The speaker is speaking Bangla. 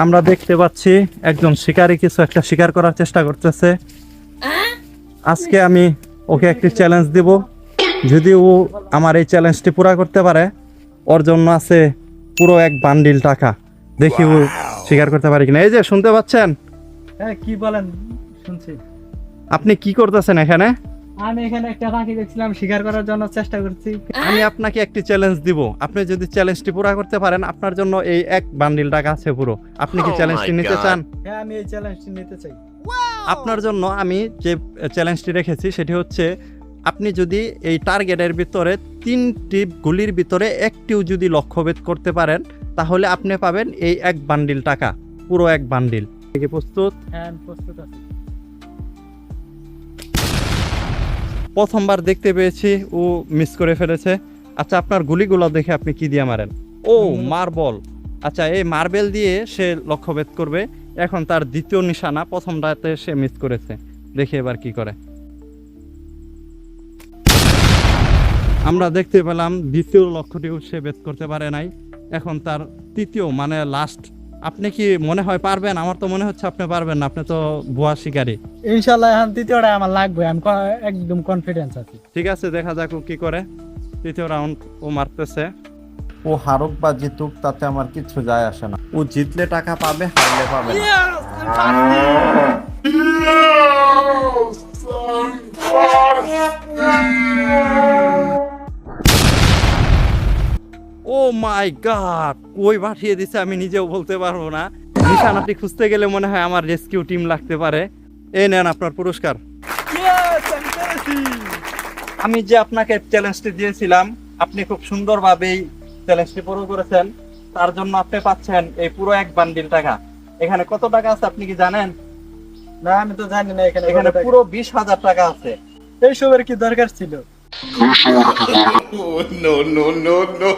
আমরা দেখতে পাচ্ছি একজন শিকারী কিছু একটা শিকার করার চেষ্টা করতেছে। আজকে আমি ওকে একটি চ্যালেঞ্জ দেব, যদি ও আমার এই চ্যালেঞ্জটি পুরা করতে পারে ওর জন্য আছে পুরো এক বান্ডিল টাকা। দেখি ও শিকার করতে পারে কিনা। এই যে শুনতে পাচ্ছেন? হ্যাঁ, কি বলেন? শুনছি। আপনি কি করতেছেন এখানে? আমি এখানে একটা পাখি দেখছিলাম, শিকার করার জন্য চেষ্টা করছি। আমি আপনাকে একটি চ্যালেঞ্জ দিব, আপনি যদি চ্যালেঞ্জটি পুরা করতে পারেন আপনার জন্য এই এক বান্ডিল টাকা আছে পুরো। আপনি কি চ্যালেঞ্জটি নিতে চান? হ্যাঁ, আমি এই চ্যালেঞ্জটি নিতে চাই। আপনার জন্য আমি যে চ্যালেঞ্জটি রেখেছি সেটি হচ্ছে, আপনি যদি এই টার্গেটের ভিতরে 3টি গুলির ভিতরে একটিও যদি লক্ষ্যভেদ করতে পারেন তাহলে আপনি পাবেন এই এক বান্ডিল টাকা, পুরো এক বান্ডিল। কি প্রস্তুত? হ্যাঁ, আমি প্রস্তুত আছি। প্রথমবার দেখতে পেয়েছি ও মিস করে ফেলেছে। আচ্ছা, আপনার গুলিগুলো দেখে আপনি কি দিয়ে মারেন? ও মার্বল। আচ্ছা, এই মার্বেল দিয়ে সে লক্ষ্যভেদ করবে। এখন তার দ্বিতীয় নিশানা, প্রথমটাতে সে মিস করেছে, দেখি এবার কি করে। আমরা দেখতে পেলাম দ্বিতীয় লক্ষ্যটিও সে ভেদ করতে পারে নাই। এখন তার তৃতীয় মানে লাস্ট। আপনি কি মনে হয় পারবেন? আমার তো মনে হচ্ছে আপনি পারবেন না, আপনি তো ভুয়া শিকারী। ইনশাআল্লাহ এখন তৃতীয়টা আমার লাগবে, আমি একদম কনফিডেন্স আছি। ঠিক আছে, দেখা যাক ও কি করে। তৃতীয় রাউন্ড ও মারতেছে। ও হারুক বা জিতুক তাতে আমার কিছু যায় আসে না। ও জিতলে টাকা পাবে, হারলে পাবে না। ও মাই গড, কই পাঠিয়ে দিছে আমি নিজেও বলতে পারবো না। নিশানাটি খুঁজতে গেলে মনে হয় আমার রেস্কিউ টিম লাগতে পারে। এই নেন আপনার পুরস্কার। আমি যে আপনাকে চ্যালেঞ্জটি দিয়েছিলাম, আপনি খুব সুন্দরভাবেই চ্যালেঞ্জটি পুরো করেছেন। তার জন্য আপনি পাচ্ছেন এই পুরো এক বান্ডিল টাকা। এখানে কত টাকা আছে আপনি কি জানেন? না, আমি তো জানি না। এখানে এখানে পুরো 20,000 টাকা আছে। এইসবের কি দরকার ছিল? no, no, no, no.